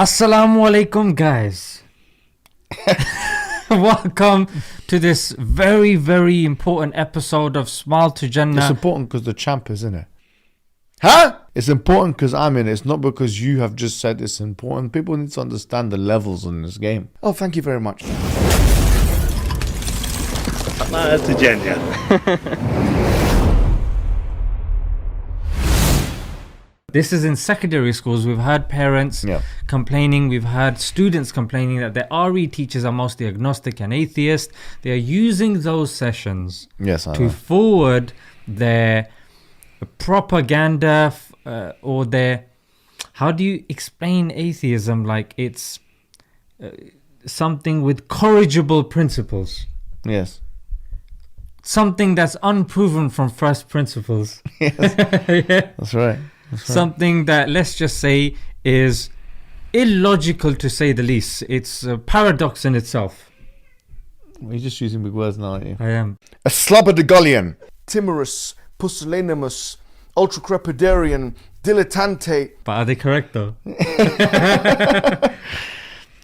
Assalamu alaikum, guys. Welcome to this very, very important episode of Smile2Jannah. It's important because the champ is in it. Huh? It's important because I'm in it. It's not because you have just said it's important. People need to understand the levels in this game. Oh, thank you very much. This is in secondary schools. We've had parents complaining. We've had students complaining that their RE teachers are mostly agnostic and atheist. They are using those sessions to forward their propaganda or their... How do you explain atheism? Like it's something with corrigible principles. Yes. Something that's unproven from first principles. Yes. That's right. Something that, let's just say, is illogical to say the least. It's a paradox in itself. You're just using big words now, aren't you? I am. A slobberdigolian, timorous, pusillanimous, ultracrepidarian, dilettante. But are they correct though?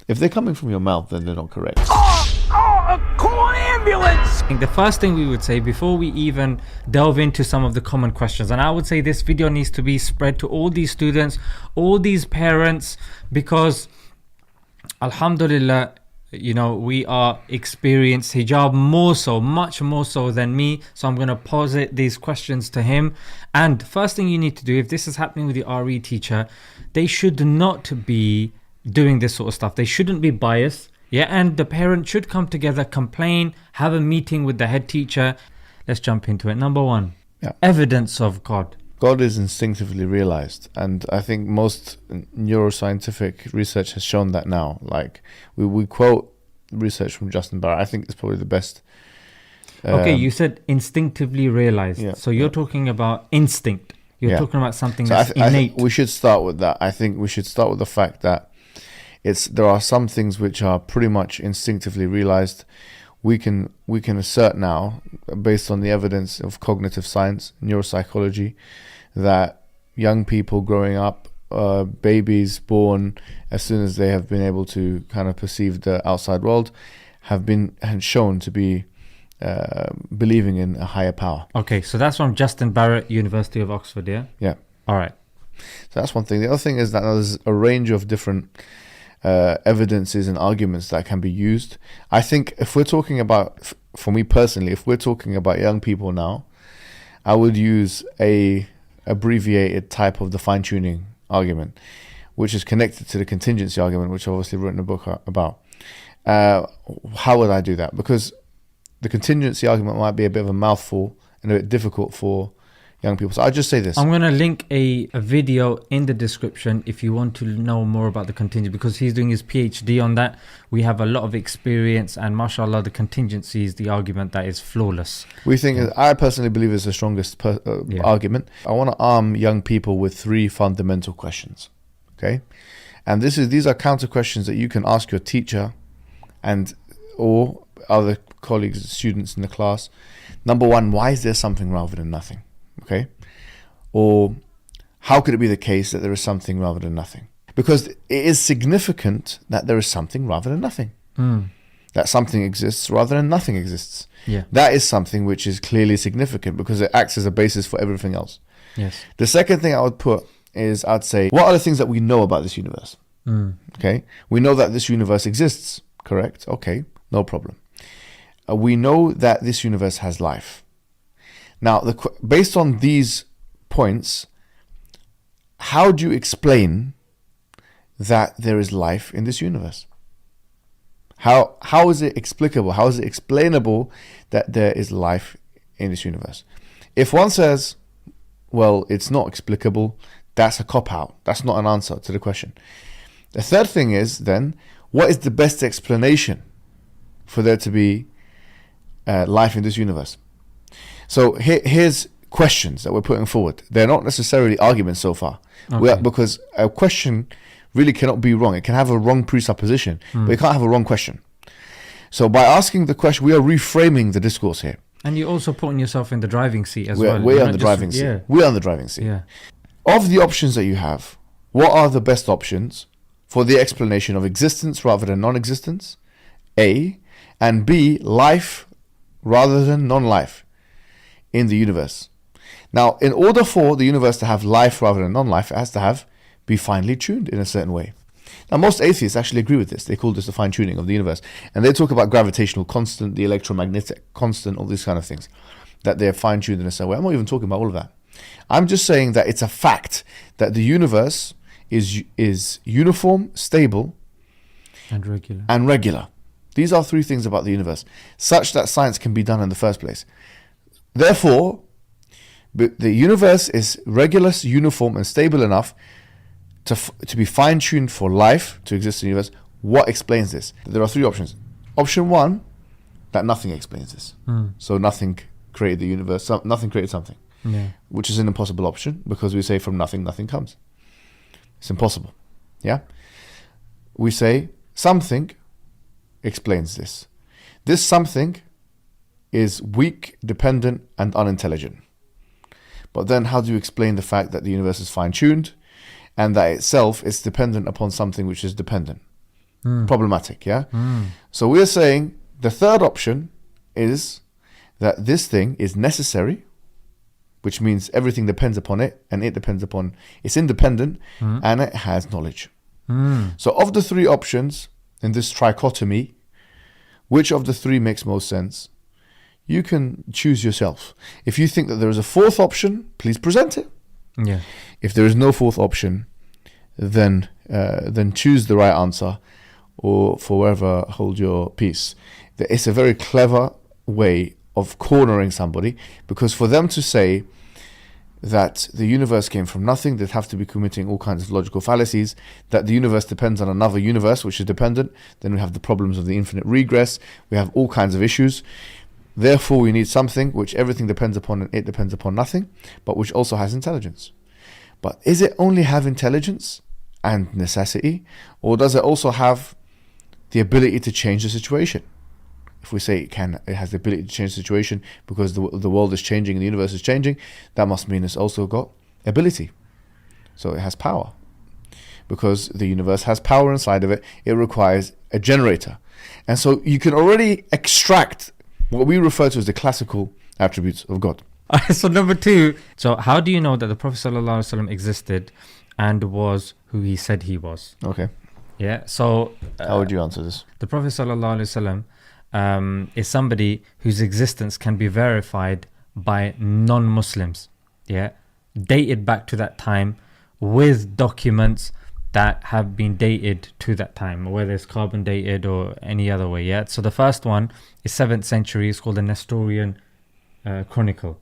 If they're coming from your mouth, then they're not correct. A call ambulance! The first thing we would say before we even delve into some of the common questions, and I would say this video needs to be spread to all these students, all these parents, because alhamdulillah, you know, we are experienced hijab more so, much more so than me. So I'm going to posit these questions to him. And first thing you need to do, if this is happening with your RE teacher, they should not be doing this sort of stuff. They shouldn't be biased. Yeah, and the parent should come together, complain, have a meeting with the head teacher. Let's jump into it. Number one, evidence of God. God is instinctively realized, and I think most neuroscientific research has shown that now. Like we quote research from Justin Barrett. I think it's probably the best. Okay, you said instinctively realized. Yeah, so you're talking about instinct. You're talking about something that's innate. I think we should start with that. I think we should start with the fact that there are some things which are pretty much instinctively realized. We can assert now, based on the evidence of cognitive science, neuropsychology, that young people growing up, babies born as soon as they have been able to kind of perceive the outside world, have been shown to be believing in a higher power. Okay, so that's from Justin Barrett, University of Oxford, yeah? Yeah. All right. So that's one thing. The other thing is that there's a range of different evidences and arguments that can be used. I think if we're talking about, for me personally, if we're talking about young people now, I would use a abbreviated type of the fine-tuning argument, which is connected to the contingency argument, which I've obviously written a book about. How would I do that? Because the contingency argument might be a bit of a mouthful and a bit difficult for young people. So I'll just say this. I'm going to link a video in the description if you want to know more about the contingency, because he's doing his PhD on that. We have a lot of experience, and mashallah, the contingency is the argument that is flawless. I personally believe it's the strongest argument. I want to arm young people with three fundamental questions. Okay? And these are counter questions that you can ask your teacher or other colleagues, students in the class. Number one, why is there something rather than nothing? Okay, or how could it be the case that there is something rather than nothing? Because it is significant that there is something rather than nothing. That something exists rather than nothing exists. Yeah, that is something which is clearly significant because it acts as a basis for everything else. Yes. The second thing I would put is, I'd say, what are the things that we know about this universe? Okay, we know that this universe exists. Correct. Okay, no problem. We know that this universe has life. Now, based on these points, how do you explain that there is life in this universe? How is it explicable? How is it explainable that there is life in this universe? If one says, well, it's not explicable, that's a cop-out. That's not an answer to the question. The third thing is then, what is the best explanation for there to be life in this universe? So here's questions that we're putting forward. They're not necessarily arguments so far. Okay. Because a question really cannot be wrong. It can have a wrong presupposition, but it can't have a wrong question. So by asking the question, we are reframing the discourse here. And you're also putting yourself in the driving seat as well. We're on the driving seat. We're on the driving seat. Yeah. Of the options that you have, what are the best options for the explanation of existence rather than non-existence, A, and B, life rather than non-life in the universe. Now, in order for the universe to have life rather than non-life, it has to be finely tuned in a certain way. Now, most atheists actually agree with this. They call this the fine-tuning of the universe. And they talk about gravitational constant, the electromagnetic constant, all these kind of things, that they're fine-tuned in a certain way. I'm not even talking about all of that. I'm just saying that it's a fact that the universe is uniform, stable, and regular. These are three things about the universe, such that science can be done in the first place. Therefore, the universe is regular, uniform, and stable enough to be fine-tuned for life to exist in the universe. What explains this? There are three options. Option one, that nothing explains this. So nothing created the universe, nothing created something, which is an impossible option, because we say from nothing, nothing comes. It's impossible. Yeah? We say something explains this. This something is weak, dependent, and unintelligent. But then how do you explain the fact that the universe is fine-tuned and that itself is dependent upon something which is dependent? Problematic, yeah? So we're saying the third option is that this thing is necessary, which means everything depends upon it, and it depends upon, it's independent, and it has knowledge. So of the three options in this trichotomy, which of the three makes most sense? You can choose yourself. If you think that there is a fourth option, please present it. Yeah. If there is no fourth option, then choose the right answer, or forever hold your peace. It's a very clever way of cornering somebody, because for them to say that the universe came from nothing, they'd have to be committing all kinds of logical fallacies, that the universe depends on another universe which is dependent. Then we have the problems of the infinite regress. We have all kinds of issues. Therefore, we need something which everything depends upon and it depends upon nothing, but which also has intelligence. But is it only have intelligence and necessity, or does it also have the ability to change the situation? If we say it has the ability to change the situation because the world is changing and the universe is changing, that must mean it's also got ability. So it has power. Because the universe has power inside of it, it requires a generator. And so you can already extract what we refer to as the classical attributes of God. So number two, so how do you know that the Prophet ﷺ existed and was who he said he was? Okay. Yeah, so... how would you answer this? The Prophet ﷺ is somebody whose existence can be verified by non-Muslims, yeah, dated back to that time with documents that have been dated to that time, whether it's carbon dated or any other way. Yeah. So the first one is 7th century. It's called the Nestorian Chronicle.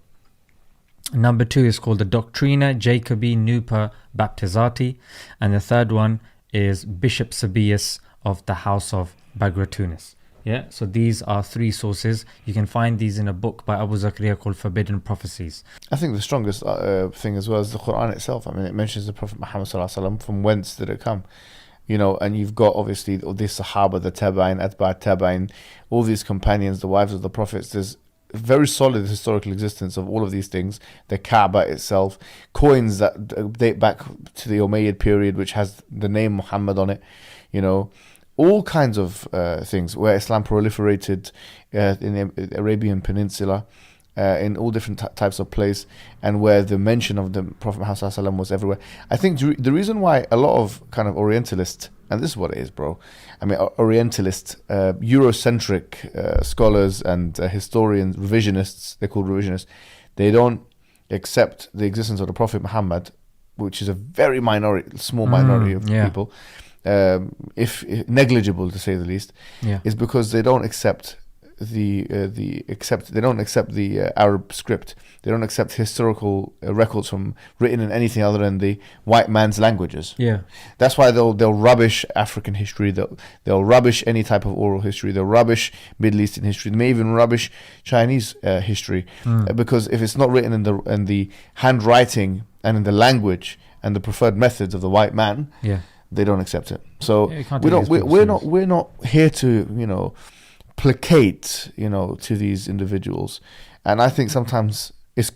Number two is called the Doctrina Jacobi Nuper Baptizati, and the third one is Bishop Sabius of the House of Bagratunis. Yeah, so these are three sources. You can find these in a book by Abu Zakaria called Forbidden Prophecies. I think the strongest thing as well is the Quran itself. I mean, it mentions the Prophet Muhammad ﷺ, from whence did it come? You know, and you've got obviously this Sahaba, the Tabain, Atba' Tabain, all these companions, the wives of the Prophets. There's very solid historical existence of all of these things. The Kaaba itself, coins that date back to the Umayyad period, which has the name Muhammad on it, you know. All kinds of things where Islam proliferated in the Arabian Peninsula, in all different types of place, and where the mention of the Prophet Muhammad ﷺ was everywhere. I think the reason why a lot of kind of Orientalist, and this is what it is, bro, I mean, Orientalist, Eurocentric scholars and historians, revisionists, they're called revisionists, they don't accept the existence of the Prophet Muhammad, which is a very small minority of people, if negligible to say the least, is because they don't accept the Arab script. They don't accept historical records written in anything other than the white man's languages. Yeah, that's why they'll rubbish African history. They'll rubbish any type of oral history. They'll rubbish Middle Eastern history. They may even rubbish Chinese history, because if it's not written in the handwriting and in the language and the preferred methods of the white man, they don't accept it. So we're not here to placate to these individuals. And I think sometimes it's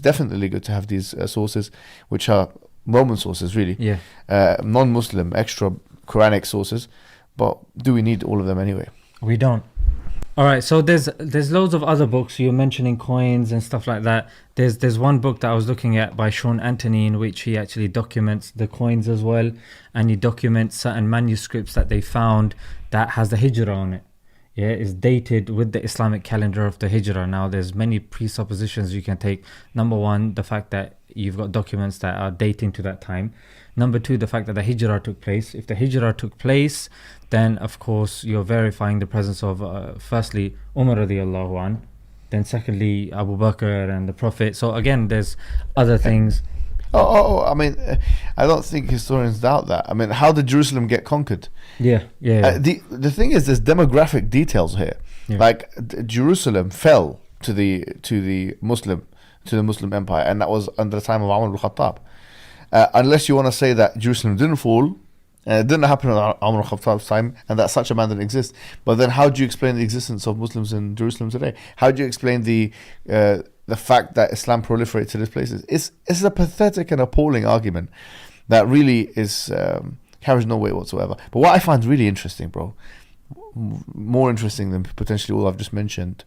definitely good to have these sources, which are Roman sources, really, non-Muslim, extra Quranic sources, but do we need all of them anyway? We don't. All right, so there's loads of other books. You're mentioning coins and stuff like that. There's one book that I was looking at by Sean Anthony, in which he actually documents the coins as well, and he documents certain manuscripts that they found that has the Hijrah on it. Yeah, it's dated with the Islamic calendar of the Hijrah. Now, there's many presuppositions you can take. Number one, the fact that you've got documents that are dating to that time. Number two, the fact that the Hijrah took place. If the Hijrah took place, then of course you're verifying the presence of firstly Umar radiallahu an, then secondly Abu Bakr and the Prophet. So again, there's other things. I mean, I don't think historians doubt that. I mean, how did Jerusalem get conquered? Yeah. The thing is, there's demographic details here. Yeah. Like Jerusalem fell to the Muslim Empire, and that was under the time of Umar al-Khattab. Unless you want to say that Jerusalem didn't fall, it didn't happen in Umar al-Khattab's time, and that such a man didn't exist. But then, how do you explain the existence of Muslims in Jerusalem today? How do you explain the fact that Islam proliferates to these places? It's a pathetic and appalling argument that really is carries no weight whatsoever. But what I find really interesting, bro, more interesting than potentially all I've just mentioned,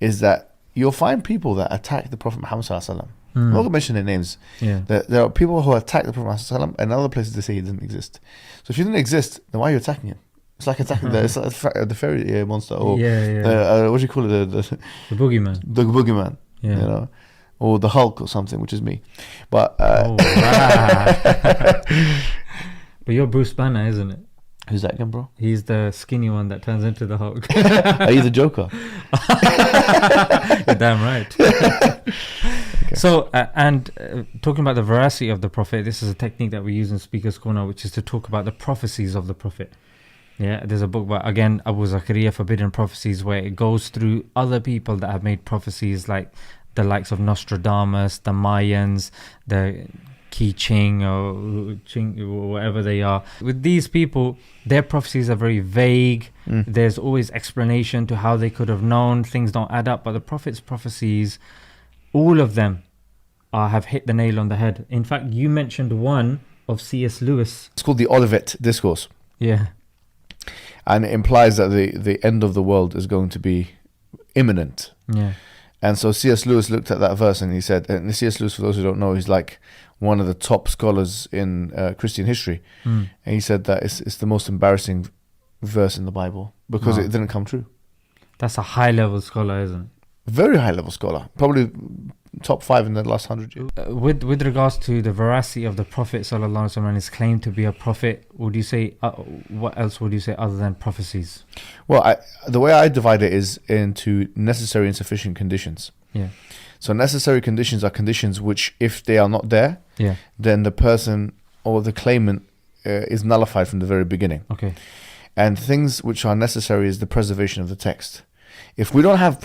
is that you'll find people that attack the Prophet Muhammad sallallahu alaihi wasallam. I'm not going to mention their names. Yeah. There are people who attack the Prophet Muhammad sallallahu alaihi wasallam, and other places they say he didn't exist. So if he didn't exist, then why are you attacking him? It's like attacking the fairy monster, or what do you call it? The boogeyman. The boogeyman. Yeah. You know, or the Hulk or something, which is me. But but you're Bruce Banner, isn't it? Who's that again, bro? He's the skinny one that turns into the Hulk. Are you the Joker? You're damn right. Okay. So, talking about the veracity of the Prophet, this is a technique that we use in Speaker's Corner, which is to talk about the prophecies of the Prophet. Yeah, there's a book by, again, Abu Zakaria, Forbidden Prophecies, where it goes through other people that have made prophecies, like the likes of Nostradamus, the Mayans, the Qi Ching or whatever they are. With these people, their prophecies are very vague. There's always explanation to how they could have known. Things don't add up. But the Prophet's prophecies, all of them have hit the nail on the head. In fact, you mentioned one of C.S. Lewis. It's called the Olivet Discourse. Yeah. And it implies that the end of the world is going to be imminent. Yeah. And so C.S. Lewis looked at that verse and he said, and C.S. Lewis, for those who don't know, he's like one of the top scholars in Christian history. And he said that it's the most embarrassing verse in the Bible because it didn't come true. That's a high-level scholar, isn't it? Very high-level scholar. Probably top 5 in the last 100 years. With regards to the veracity of the Prophet sallallahu alaihi wasallam and his claim to be a prophet, would you say what else would you say other than prophecies? Well, the way I divide it is into necessary and sufficient conditions. Yeah. So necessary conditions are conditions which, if they are not there, then the person or the claimant is nullified from the very beginning. Okay. And things which are necessary is the preservation of the text. If we don't have a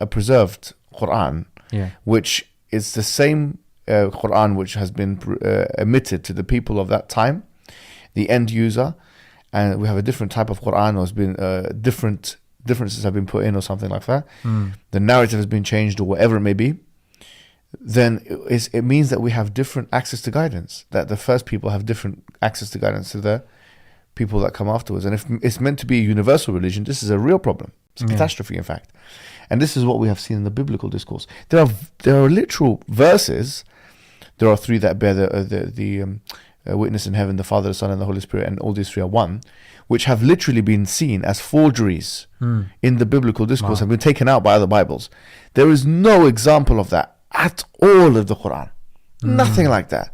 preserved Quran, which is the same Quran which has been emitted to the people of that time, the end user, and we have a different type of Quran, or has been differences have been put in or something like that, the narrative has been changed or whatever it may be, then it means that we have different access to guidance, that the first people have different access to guidance to the people that come afterwards. And if it's meant to be a universal religion, this is a real problem. It's a catastrophe, in fact. And this is what we have seen in the biblical discourse. There are literal verses. There are 3 that bear the witness in heaven, the Father, the Son, and the Holy Spirit, and all these 3 are one, which have literally been seen as forgeries in the biblical discourse and been taken out by other Bibles. There is no example of that at all of the Quran. Nothing like that.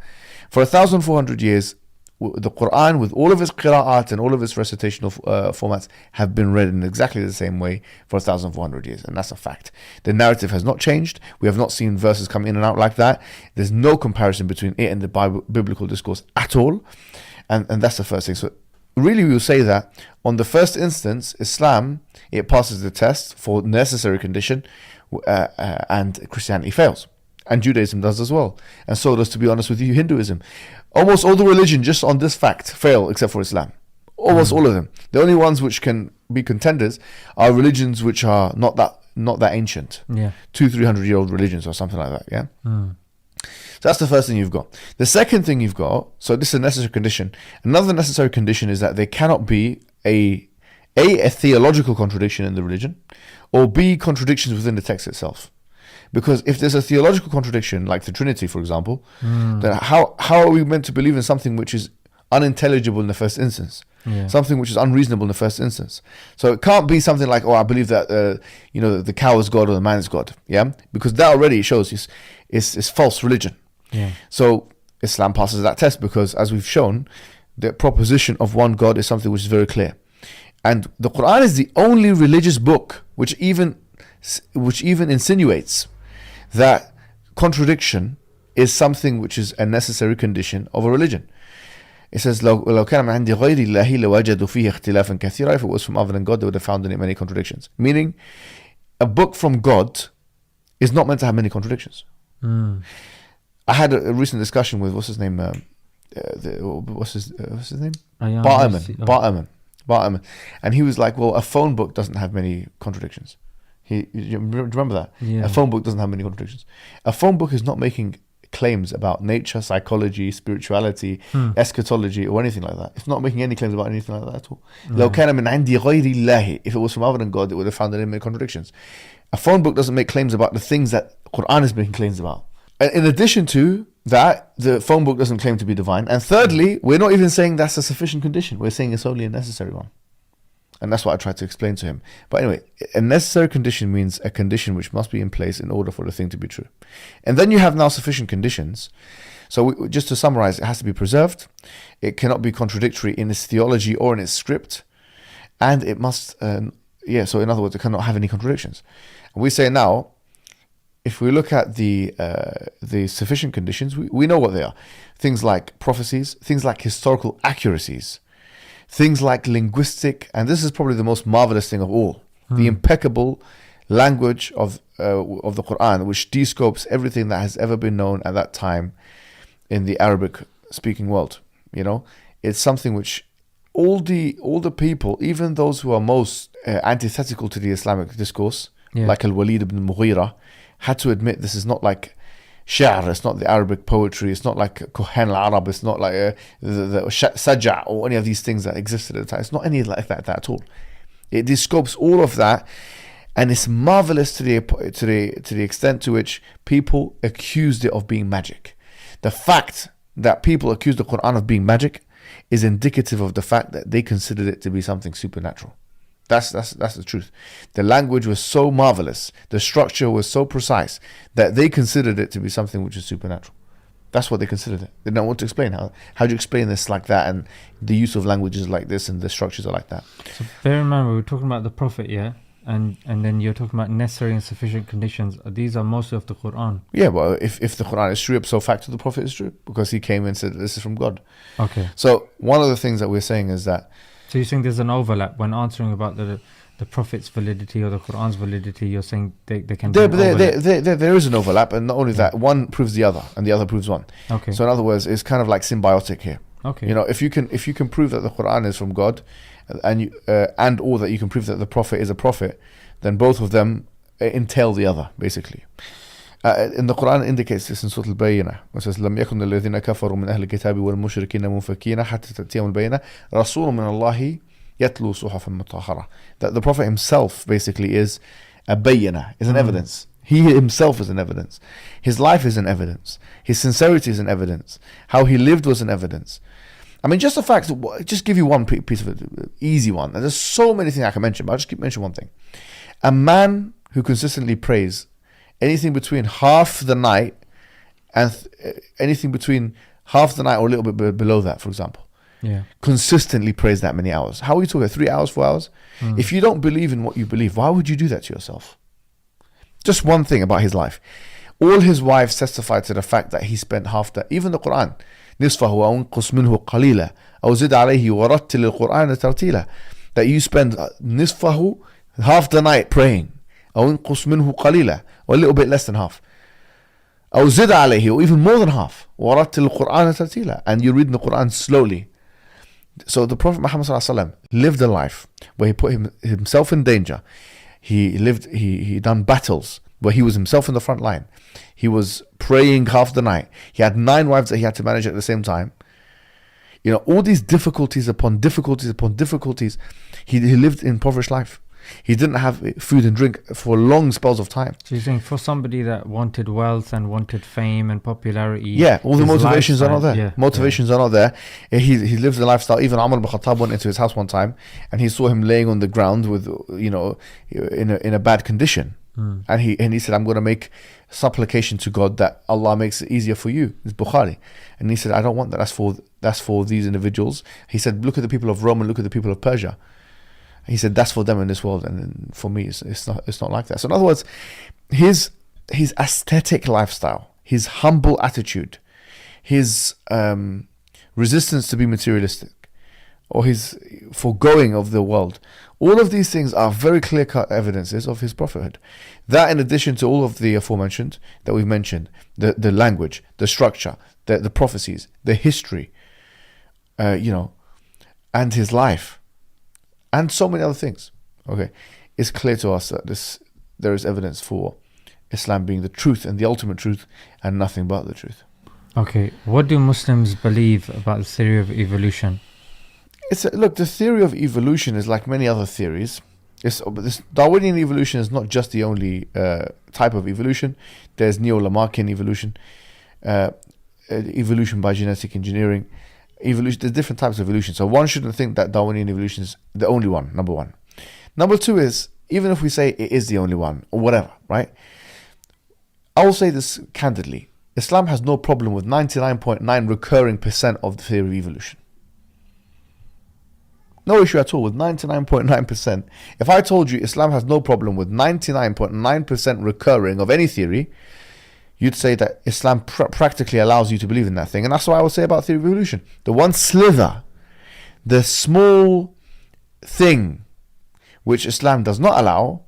For 1,400 years, the Quran, with all of its qira'at and all of its recitational formats, have been read in exactly the same way for 1,400 years, and that's a fact. The narrative has not changed. We have not seen verses come in and out like that. There's no comparison between it and the biblical discourse at all, and that's the first thing. So really, we will say that on the first instance, Islam, it passes the test for necessary condition, and Christianity fails. And Judaism does as well. And so does, to be honest with you, Hinduism. Almost all the religion, just on this fact, fail except for Islam. Almost all of them. The only ones which can be contenders are religions which are not that ancient. 200-300-year-old religions or something like that. So that's the first thing you've got. The second thing you've got, so this is a necessary condition. Another necessary condition is that there cannot be a theological contradiction in the religion, or B, contradictions within the text itself. Because if there's a theological contradiction, like the Trinity, for example, then how are we meant to believe in something which is unintelligible in the first instance? Yeah. Something which is unreasonable in the first instance. So it can't be something like, I believe that the cow is God or the man is God. Yeah, because that already shows is false religion. Yeah. So Islam passes that test because, as we've shown, the proposition of one God is something which is very clear. And the Quran is the only religious book which even insinuates that contradiction is something which is a necessary condition of a religion. It says, لو كان من عند غير الله لوجدوا فيه اختلافا كثيرا. If it was from other than God, they would have found in it many contradictions. Meaning, a book from God is not meant to have many contradictions. I had a recent discussion with, what's his name? What's his name? Bar and he was like, well, a phone book doesn't have many contradictions. You remember that? Yeah. A phone book doesn't have many contradictions. A phone book is not making claims about nature, psychology, spirituality, eschatology, or anything like that. It's not making any claims about anything like that at all. لو كان من عند غير الله. If it was from other than God, it would have found many contradictions. A phone book doesn't make claims about the things that Quran is making claims about. And in addition to that, the phone book doesn't claim to be divine. And thirdly, we're not even saying that's a sufficient condition. We're saying it's only a necessary one. And that's what I tried to explain to him. But anyway, a necessary condition means a condition which must be in place in order for the thing to be true. And then you have now sufficient conditions. So just to summarize, it has to be preserved. It cannot be contradictory in its theology or in its script. And it must, so in other words, it cannot have any contradictions. And we say now, if we look at the sufficient conditions, we know what they are. Things like prophecies, things like historical accuracies, things like linguistic, and this is probably the most marvelous thing of all, the impeccable language of the Quran, which descopes everything that has ever been known at that time in the Arabic speaking world. It's something which all the people, even those who are most antithetical to the Islamic discourse, like Al-Walid ibn Mughira, had to admit this is not like Sha'r, it's not the Arabic poetry, it's not like Kohen al-Arab, it's not like the Saj'a or any of these things that existed at the time. It's not any like that at all. It descopes all of that, and it's marvelous to the extent to which people accused it of being magic. The fact that people accused the Quran of being magic is indicative of the fact that they considered it to be something supernatural. That's the truth. The language was so marvelous, the structure was so precise that they considered it to be something which is supernatural. That's what they considered it. They don't want to explain how do you explain this like that, and the use of languages like this and the structures are like that. So bear in mind, we're talking about the Prophet, and then you're talking about necessary and sufficient conditions. These are mostly of the Quran. Yeah, well, if the Quran is true, ipso facto the Prophet is true, because he came and said this is from God. Okay. So one of the things that we're saying is that, so you're saying there's an overlap when answering about the Prophet's validity or the Quran's validity. You're saying they can be there is an overlap, and not only that, one proves the other and the other proves one. Okay. So in other words, it's kind of like symbiotic here. Okay. If you can prove that the Quran is from God, and or that you can prove that the Prophet is a prophet, then both of them entail the other, basically. In the Quran indicates this in Surah Al-Bayyinah. It says, لم يكن الذين كفروا من أهل الكتاب والمشركين منفكين حتى تأتيهم البينة رسول من الله يتلو صحفا مطهرة. That the Prophet himself basically is a bayyinah, is an evidence. He himself is an evidence. His life is an evidence. His sincerity is an evidence. How he lived was an evidence. I mean, just the fact, just give you one piece of it, easy one. And there's so many things I can mention, but I'll just keep mentioning one thing. A man who consistently prays anything between half the night and anything between half the night or a little bit below that, for example. Yeah. Consistently prays that many hours. How are you talking? 3 hours, 4 hours? If you don't believe in what you believe, why would you do that to yourself? Just one thing about his life. All his wives testified to the fact that he spent half the, even the Quran, نصفه أو انقص منه قليلا أو زد عليه ورتل القرآن ترتيلا, that you spend نصفه, half the night praying, أو انقص منه قليلا, or a little bit less than half, أو زد عليه, or even more than half, ورتل القرآن ترتيلا, and you read the Quran slowly. So the Prophet Muhammad ﷺ lived a life where he put himself in danger. He done battles where he was himself in the front line. He was praying half the night. He had 9 wives that he had to manage at the same time. You know, all these difficulties upon difficulties upon difficulties. He lived an impoverished life. He didn't have food and drink for long spells of time. So you're saying for somebody that wanted wealth and wanted fame and popularity, yeah, all the motivations are not there. Yeah, motivations are not there. He lives the lifestyle. Even Umar ibn Khattab went into his house one time, and he saw him laying on the ground with, you know, in a bad condition. And he said, I'm going to make supplication to God that Allah makes it easier for you. It's Bukhari. And he said, I don't want that. That's for these individuals. He said, look at the people of Rome and look at the people of Persia. He said, that's for them in this world, and for me, it's not like that. So in other words, his aesthetic lifestyle, his humble attitude, his resistance to be materialistic, or his foregoing of the world, all of these things are very clear-cut evidences of his prophethood. That, in addition to all of the aforementioned that we've mentioned, the language, the structure, the prophecies, the history, you know, and his life, and so many other things, okay, it's clear to us that there is evidence for Islam being the truth and the ultimate truth and nothing but the truth. Okay, what do Muslims believe about the theory of evolution? Look, the theory of evolution is like many other theories. This Darwinian evolution is not just the only type of evolution. There's Neo-Lamarckian evolution, evolution by genetic engineering. Evolution, there's different types of evolution. So one shouldn't think that Darwinian evolution is the only one, number one. Number two is, even if we say it is the only one, or whatever, right? I will say this candidly. Islam has no problem with 99.9 recurring % of the theory of evolution. No issue at all with 99.9%. If I told you Islam has no problem with 99.9% recurring of any theory, you'd say that Islam practically allows you to believe in that thing. And that's what I would say about theory of evolution. The one slither, the small thing which Islam does not allow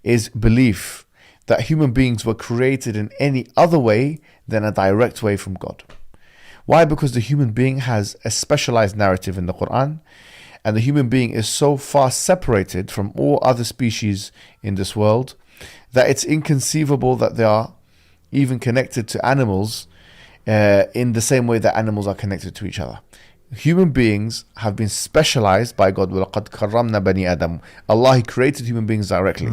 is belief that human beings were created in any other way than a direct way from God. Why? Because the human being has a specialized narrative in the Quran, and the human being is so far separated from all other species in this world that it's inconceivable that they are even connected to animals in the same way that animals are connected to each other. Human beings have been specialized by God. وَلَقَدْ كَرَّمْنَا بَنِي آدَمَ. Allah, He created human beings directly.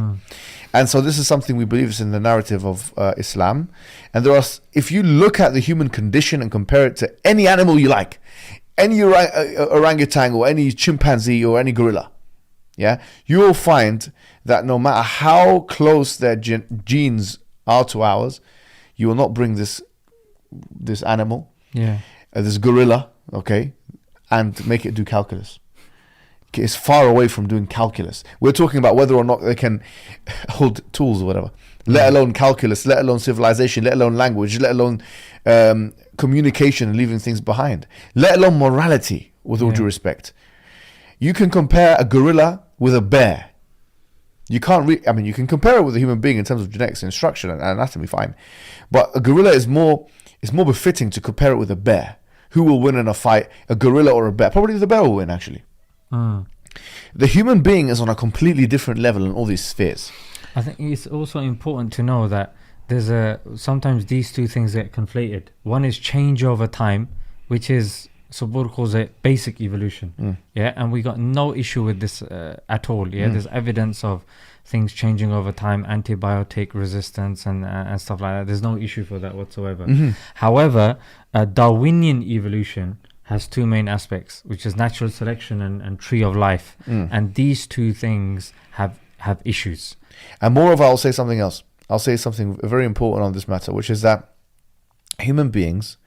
And so this is something we believe is in the narrative of Islam. And if you look at the human condition and compare it to any animal you like, any orangutan or any chimpanzee or any gorilla, yeah, you will find that no matter how close their genes are to ours, you will not bring this animal, this gorilla, okay, and make it do calculus. It's far away from doing calculus. We're talking about whether or not they can hold tools or whatever, let alone calculus, let alone civilization, let alone language, let alone communication and leaving things behind, let alone morality, with all due respect. You can compare a gorilla with a bear. You can't you can compare it with a human being in terms of genetics and structure and anatomy, fine. But a gorilla is more befitting to compare it with a bear. Who will win in a fight, a gorilla or a bear? Probably the bear will win, actually. The human being is on a completely different level in all these spheres. I think it's also important to know that sometimes these two things get conflated. One is change over time, which is Sabur calls it basic evolution. And we got no issue with this at all. There's evidence of things changing over time, antibiotic resistance and stuff like that. There's no issue for that whatsoever. However, Darwinian evolution has two main aspects, which is natural selection and tree of life. And these two things have issues. And moreover, I'll say something else. I'll say something very important on this matter, which is that human beings,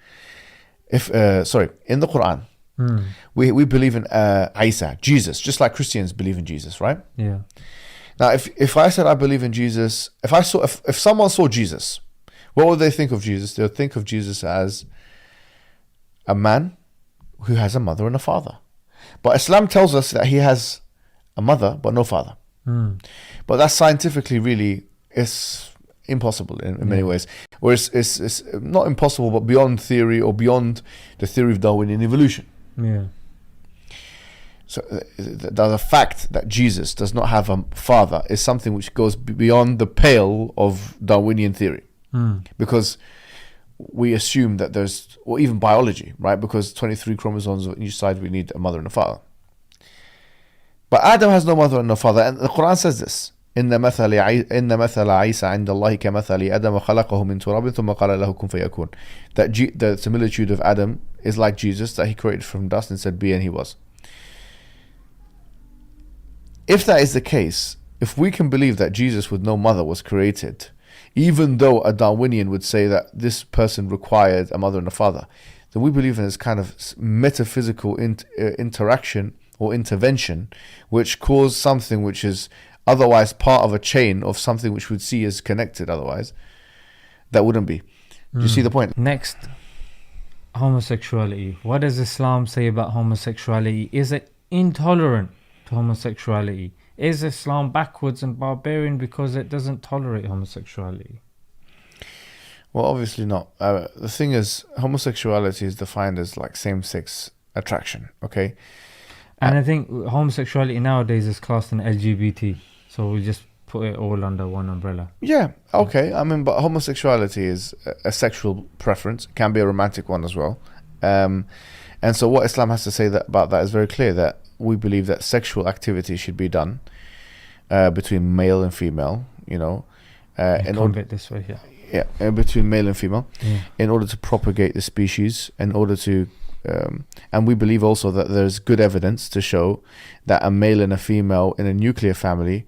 in the Quran, we believe in Isa, Jesus, just like Christians believe in Jesus, right? Yeah. Now, if I said I believe in Jesus, if someone saw Jesus, what would they think of Jesus? They would think of Jesus as a man who has a mother and a father. But Islam tells us that he has a mother but no father. But that's scientifically really is impossible in many ways. Or it's not impossible, but beyond theory or beyond the theory of Darwinian evolution. So the fact that Jesus does not have a father is something which goes beyond the pale of Darwinian theory. Because we assume that there's, or even biology, right? Because 23 chromosomes on each side, we need a mother and a father. But Adam has no mother and no father, and the Quran says this: إن مثل عيسى عند الله كمثل آدم خلقه من تراب ثم قال له كن فيكون. That the similitude of Adam is like Jesus, that he created from dust and said be, and he was. If that is the case, if we can believe that Jesus with no mother was created, even though a Darwinian would say that this person required a mother and a father, then we believe in this kind of metaphysical interaction or intervention which caused something which is otherwise part of a chain of something which we'd see as connected otherwise. That wouldn't be. Do you see the point? Next, homosexuality. What does Islam say about homosexuality? Is it intolerant to homosexuality? Is Islam backwards and barbarian because it doesn't tolerate homosexuality? Well, obviously not. The thing is, homosexuality is defined as like same-sex attraction, okay? And I think homosexuality nowadays is classed in LGBT. So we just put it all under one umbrella. Yeah, okay. I mean, but homosexuality is a sexual preference. It can be a romantic one as well. And so what Islam has to say about that is very clear, that we believe that sexual activity should be done between male and female, you know. This way, between male and female, in order to propagate the species, in order to... and we believe also that there's good evidence to show that a male and a female in a nuclear family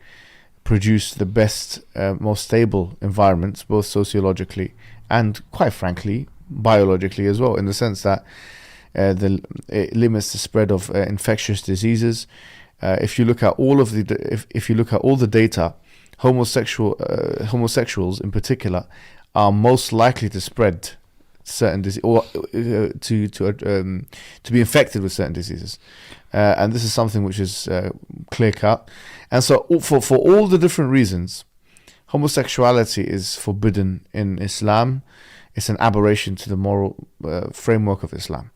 produce the best, most stable environments, both sociologically and, quite frankly, biologically as well, in the sense that it limits the spread of infectious diseases. If you look at all of if you look at all the data, homosexuals in particular are most likely to spread certain disease, or to be infected with certain diseases, and this is something which is clear cut. And so for all the different reasons, homosexuality is forbidden in Islam. It's an aberration to the moral framework of Islam,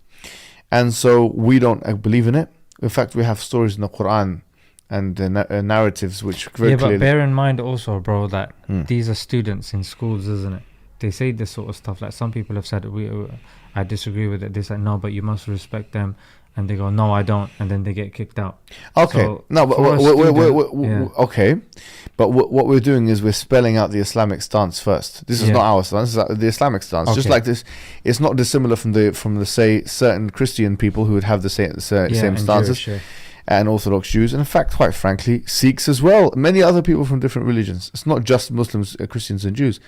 and so we don't believe in it. In fact, we have stories in the Quran and narratives which very clearly... but bear in mind also, bro, that these are students in schools, isn't it? They say this sort of stuff. Like some people have said, I disagree with it. They say, no, but you must respect them. And they go, no, I don't. And then they get kicked out. Okay. So no, but okay. But what we're doing is we're spelling out the Islamic stance first. This is not our stance. This is the Islamic stance. Okay. Just like this, it's not dissimilar from the say certain Christian people who would have the same stances. Jewish, and Orthodox Jews, and in fact, quite frankly, Sikhs as well. Many other people from different religions. It's not just Muslims, Christians and Jews.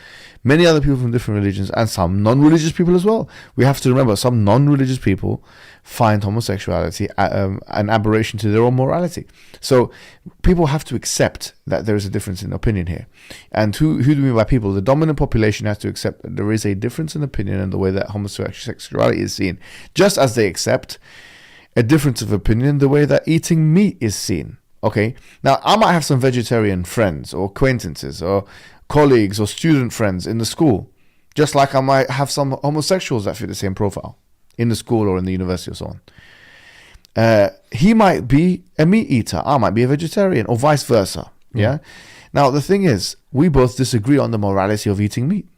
Many other people from different religions, and some non-religious people as well. We have to remember, some non-religious people find homosexuality an aberration to their own morality. So people have to accept that there is a difference in opinion here. And who do we mean by people? The dominant population has to accept that there is a difference in opinion in the way that homosexuality is seen, just as they accept a difference of opinion the way that eating meat is seen. Okay, now I might have some vegetarian friends or acquaintances or colleagues or student friends in the school, just like I might have some homosexuals that fit the same profile in the school or in the university or so on. He might be a meat eater, I might be a vegetarian, or vice versa. Yeah. Now the thing is, we both disagree on the morality of eating meat.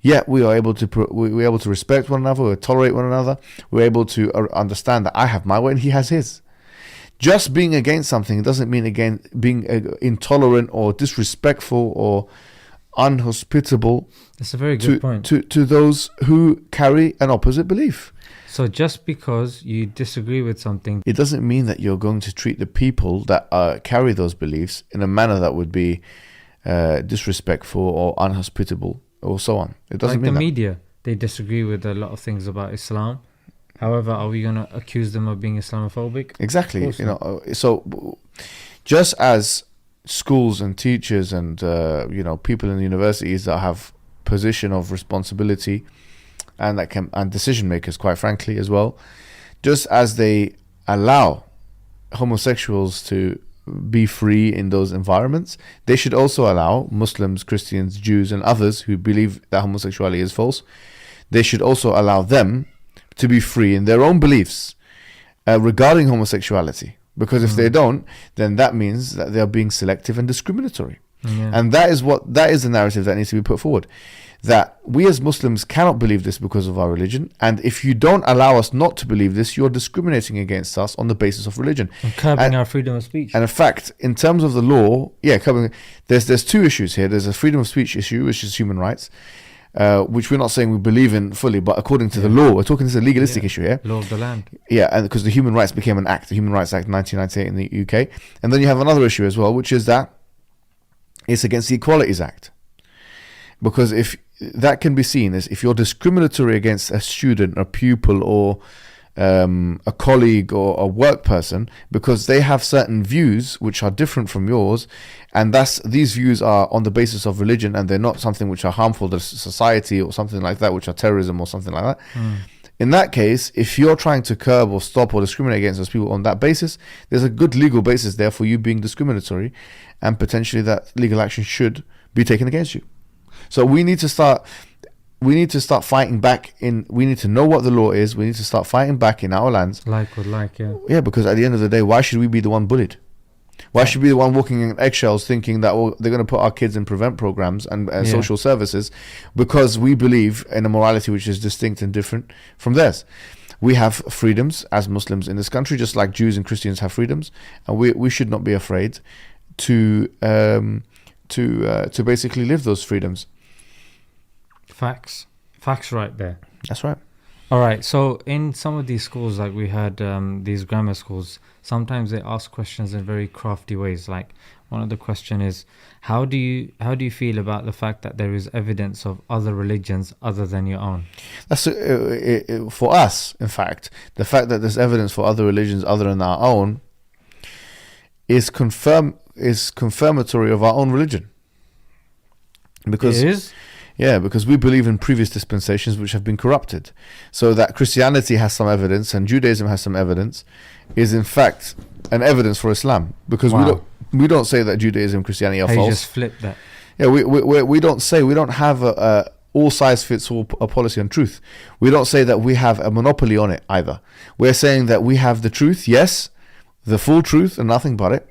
Yet we are able to we're able to respect one another, we tolerate one another, we're able to understand that I have my way and he has his. Just being against something doesn't mean being intolerant or disrespectful or unhospitable. That's a very good point. To those who carry an opposite belief. So just because you disagree with something, it doesn't mean that you're going to treat the people that carry those beliefs in a manner that would be disrespectful or unhospitable, or so on. It doesn't mean the that. media, they disagree with a lot of things about Islam. However, are we going to accuse them of being Islamophobic? Exactly. You know, so just as schools and teachers and people in the universities that have position of responsibility and decision makers, quite frankly, as well, just as they allow homosexuals to be free in those environments, they should also allow Muslims, Christians, Jews and others who believe that homosexuality is false, they should also allow them to be free in their own beliefs regarding homosexuality, Because if they don't, then that means that they're being selective and discriminatory. Yeah. And that is the narrative that needs to be put forward. That we as Muslims cannot believe this because of our religion, and if you don't allow us not to believe this, you're discriminating against us on the basis of religion. And curbing our freedom of speech. And in fact, in terms of the law, there's two issues here. There's a freedom of speech issue, which is human rights, which we're not saying we believe in fully, but according to the law, we're talking, this is a legalistic issue here. Law of the land. Yeah, and because the Human Rights became an act, the Human Rights Act 1998 in the UK. And then you have another issue as well, which is that it's against the Equalities Act. Because if that can be seen as if you're discriminatory against a student, a pupil, or a colleague or a work person because they have certain views which are different from yours, and these views are on the basis of religion, and they're not something which are harmful to society or something like that, which are terrorism or something like that. In that case, if you're trying to curb or stop or discriminate against those people on that basis, there's a good legal basis there for you being discriminatory, and potentially that legal action should be taken against you. So we need to start fighting back we need to know what the law is. We need to start fighting back in our lands. Like with like, yeah. Yeah, because at the end of the day, why should we be the one bullied? Why should we be the one walking in eggshells thinking that they're going to put our kids in prevent programs and social services because we believe in a morality which is distinct and different from theirs? We have freedoms as Muslims in this country, just like Jews and Christians have freedoms, and we should not be afraid to basically live those freedoms. Facts right there. That's right. All right, so in some of these schools, like we had these grammar schools, sometimes they ask questions in very crafty ways. Like one of the question is, how do you feel about the fact that there is evidence of other religions other than your own? That's for us. In fact, the fact that there's evidence for other religions other than our own is confirmatory of our own religion. Because it is? Yeah, because we believe in previous dispensations which have been corrupted. So that Christianity has some evidence and Judaism has some evidence is in fact an evidence for Islam. Because we don't say that Judaism and Christianity are false. You just flip that. Yeah, we don't have a all size fits all a policy on truth. We don't say that we have a monopoly on it either. We're saying that we have the truth, yes, the full truth and nothing but it.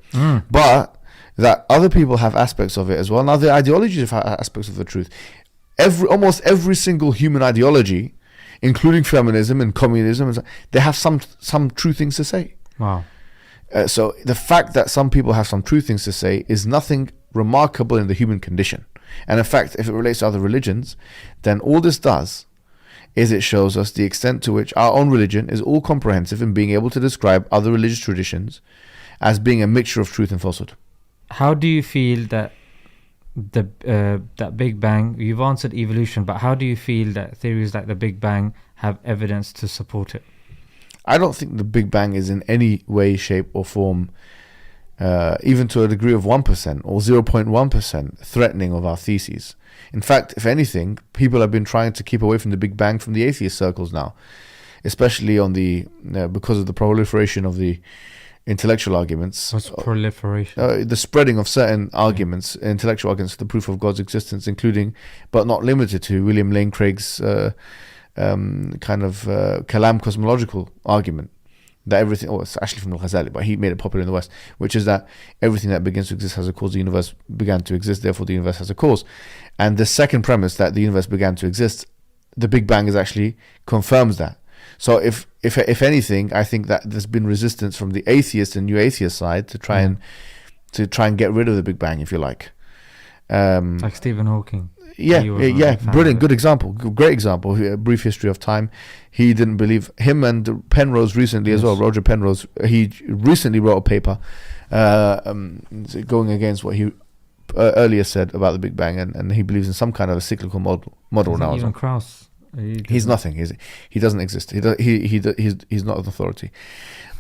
But that other people have aspects of it as well. Now the ideologies have aspects of the truth. Almost every single human ideology, including feminism and communism, they have some true things to say. Wow. So the fact that some people have some true things to say is nothing remarkable in the human condition. And in fact, if it relates to other religions, then all this does is it shows us the extent to which our own religion is all comprehensive in being able to describe other religious traditions as being a mixture of truth and falsehood. How do you feel that that Big Bang, you've answered evolution, but how do you feel that theories like the Big Bang have evidence to support it? I don't think the Big Bang is in any way, shape or form, even to a degree of 1% or 0.1% threatening of our theses. In fact, if anything, people have been trying to keep away from the Big Bang from the atheist circles now, especially on because of the proliferation of the intellectual arguments. What's proliferation? The spreading of certain arguments, intellectual arguments, for the proof of God's existence, including, but not limited to, William Lane Craig's kind of Kalam cosmological argument that everything, it's actually from Al-Ghazali, but he made it popular in the West, which is that everything that begins to exist has a cause. The universe began to exist, therefore the universe has a cause. And the second premise, that the universe began to exist, the Big Bang actually confirms that. So if anything, I think that there's been resistance from the atheist and new atheist side to try and get rid of the Big Bang, if you like. Like Stephen Hawking. Yeah, brilliant, good example, great example. A brief history of time. He didn't believe, him and Penrose recently as well. Roger Penrose, he recently wrote a paper going against what he earlier said about the Big Bang, and he believes in some kind of a cyclical model now. Even Krauss. He's nothing. He doesn't exist. He's not an authority.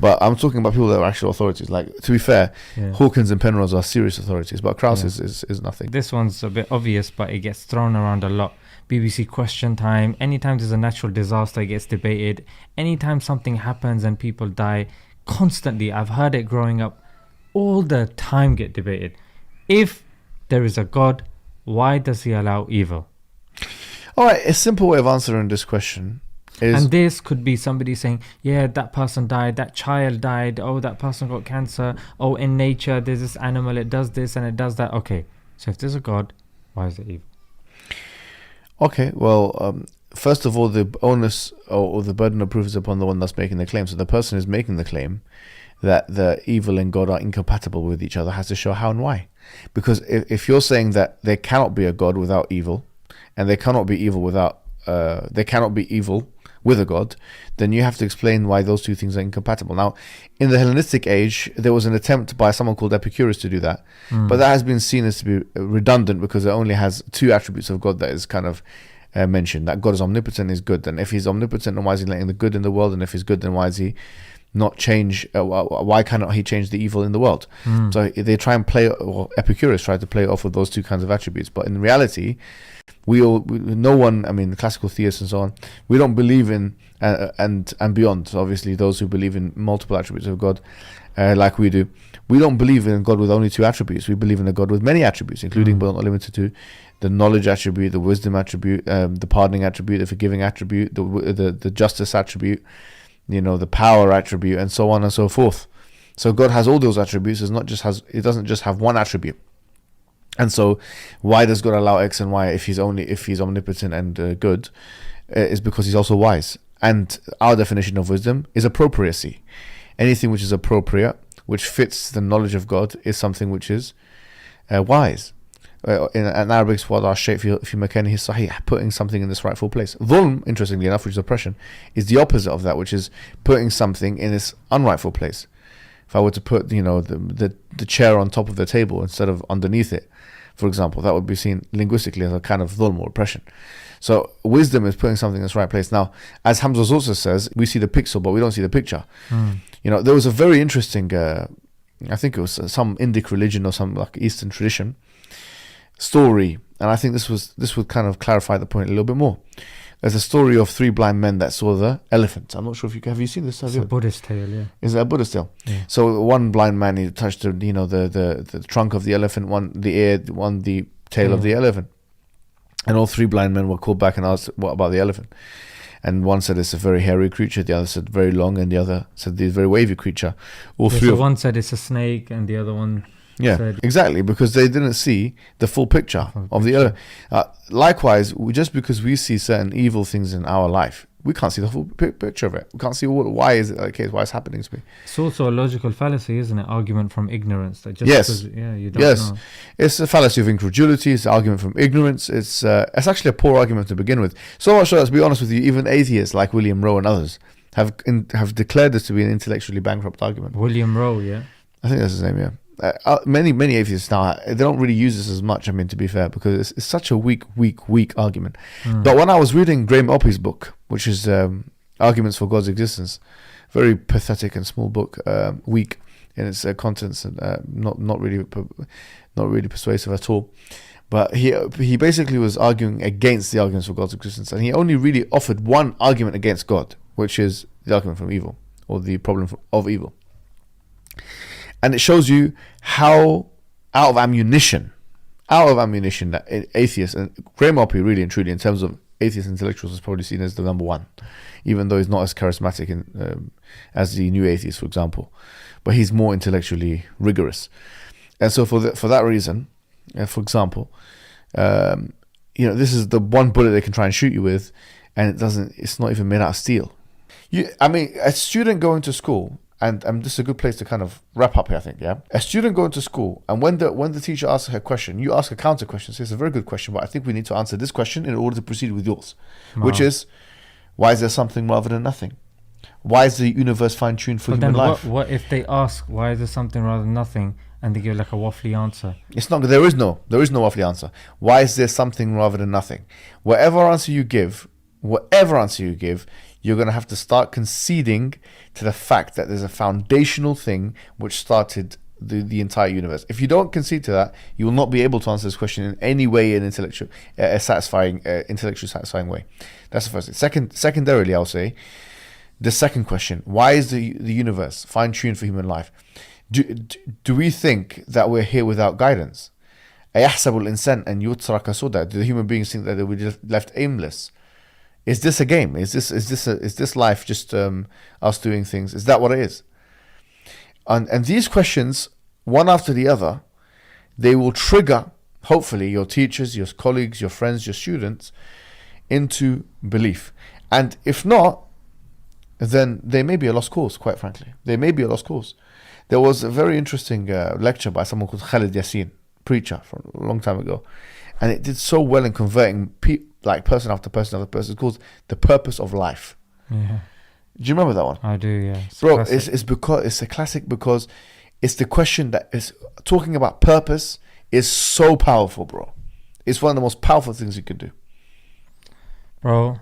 But I'm talking about people that are actual authorities. Like, to be fair, Hawkins and Penrose are serious authorities, but Krauss is nothing. This one's a bit obvious, but it gets thrown around a lot. BBC Question Time. Anytime there's a natural disaster, it gets debated. Anytime something happens and people die, constantly, I've heard it growing up, all the time get debated. If there is a God, why does he allow evil? All right, a simple way of answering this question And this could be somebody saying, yeah, that person died, that child died, oh, that person got cancer, oh, in nature there's this animal, it does this and it does that. Okay, so if there's a God, why is it evil? Okay, well, first of all, the onus or the burden of proof is upon the one that's making the claim. So the person who's making the claim that the evil and God are incompatible with each other has to show how and why. Because if you're saying that there cannot be a God without evil, and there cannot be evil without there cannot be evil with a God, then you have to explain why those two things are incompatible. Now, in the Hellenistic age, there was an attempt by someone called Epicurus to do that, but that has been seen as to be redundant because it only has two attributes of God that is kind of mentioned, that God is omnipotent, is good. And if he's omnipotent, then why is he letting the good in the world? And if he's good, then why is he not change? Why cannot he change the evil in the world? So they try and play, or Epicurus tried to play off with those two kinds of attributes. But in reality, no one, I mean, the classical theists and so on, we don't believe in and beyond. So obviously, those who believe in multiple attributes of God, like we do, we don't believe in God with only two attributes. We believe in a God with many attributes, including but not limited to the knowledge attribute, the wisdom attribute, the pardoning attribute, the forgiving attribute, the justice attribute, the power attribute, and so on and so forth. So God has all those attributes. It doesn't just have one attribute. And so, why does God allow X and Y if he's omnipotent and good? Is because he's also wise. And our definition of wisdom is appropriacy. Anything which is appropriate, which fits the knowledge of God, is something which is wise. In Arabic, it's what our shaykh fi makanihi sahih, putting something in this rightful place. Dhulm, interestingly enough, which is oppression, is the opposite of that, which is putting something in its unrightful place. If I were to put, the chair on top of the table instead of underneath it, for example, that would be seen linguistically as a kind of dhulm or oppression. So wisdom is putting something in its right place. Now, as Hamza also says, we see the pixel, but we don't see the picture. There was a very interesting, I think it was some Indic religion or some like Eastern tradition story, and I think this would kind of clarify the point a little bit more. There's a story of three blind men that saw the elephant. I'm not sure if have you seen this? It's a Buddhist tale, yeah. Is it a Buddhist tale? Yeah. So one blind man, he touched the trunk of the elephant, one the ear, one the tail of the elephant, and all three blind men were called back and asked, "What about the elephant?" And one said it's a very hairy creature, the other said very long, and the other said it's a very wavy creature. One said it's a snake, and the other one. Yeah, exactly, because they didn't see the full picture of the other. Likewise, just because we see certain evil things in our life, we can't see the full picture of it. We can't see why is it the case, why it's happening to me. It's also a logical fallacy, isn't it? Argument from ignorance. That just you don't know. It's a fallacy of incredulity. It's an argument from ignorance. It's actually a poor argument to begin with. So much so, let's be honest with you, even atheists like William Rowe and others have declared this to be an intellectually bankrupt argument. William Rowe, yeah. I think that's his name, yeah. Many atheists now, they don't really use this as much, to be fair, because it's such a weak argument. But when I was reading Graham Oppy's book, which is Arguments for God's Existence, very pathetic and small book, weak in its contents, and not really persuasive at all. But he basically was arguing against the arguments for God's existence, and he only really offered one argument against God, which is the argument from evil, or the problem of evil. And it shows you how out of ammunition that atheists, and Graham Oppy really and truly in terms of atheist intellectuals is probably seen as the number one, even though he's not as charismatic as the new atheists, for example, but he's more intellectually rigorous. And so for that reason, for example, this is the one bullet they can try and shoot you with, and it's not even made out of steel. A student going to school, and this is a good place to kind of wrap up here, I think, yeah? A student going to school, and when the teacher asks her question, you ask a counter question. So it's a very good question, but I think we need to answer this question in order to proceed with yours, which is, why is there something rather than nothing? Why is the universe fine-tuned for human life? What if they ask, why is there something rather than nothing, and they give like a waffly answer? It's not. There is no waffly answer. Why is there something rather than nothing? Whatever answer you give, you're going to have to start conceding to the fact that there's a foundational thing which started the entire universe. If you don't concede to that, you will not be able to answer this question in any way in intellectually satisfying way. That's the first thing. Secondarily, I'll say, the second question: why is the universe fine-tuned for human life? Do we think that we're here without guidance? أَيَحْسَبُ الْإِنسَانُ أَنْ يُتْرَكَ سُدًى? Do the human beings think that they will be left aimless? Is this a game? Is this life just us doing things? Is that what it is? And these questions, one after the other, they will trigger, hopefully, your teachers, your colleagues, your friends, your students into belief. And if not, then they may be a lost cause, quite frankly. They may be a lost cause. There was a very interesting lecture by someone called Khalid Yassin, preacher from a long time ago. And it did so well in converting person after person after person. It's called The Purpose of Life. Yeah. Do you remember that one? I do, yeah. Bro, it's a classic because it's the question that is talking about purpose is so powerful, bro. It's one of the most powerful things you can do. Bro,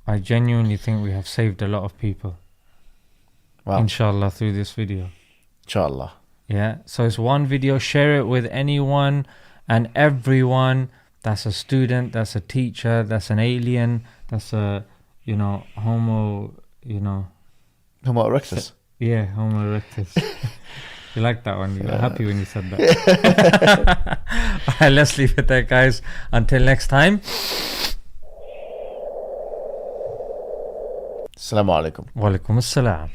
I genuinely think we have saved a lot of people. Wow. Inshallah, through this video. Inshallah. Yeah, so it's one video. Share it with anyone and everyone that's a student, that's a teacher, that's an alien, that's a, Homo erectus. Yeah, Homo erectus. You like that one? You were happy when you said that. All right, let's leave it there, guys. Until next time. Assalamu alaikum. Wa alaikum assalam.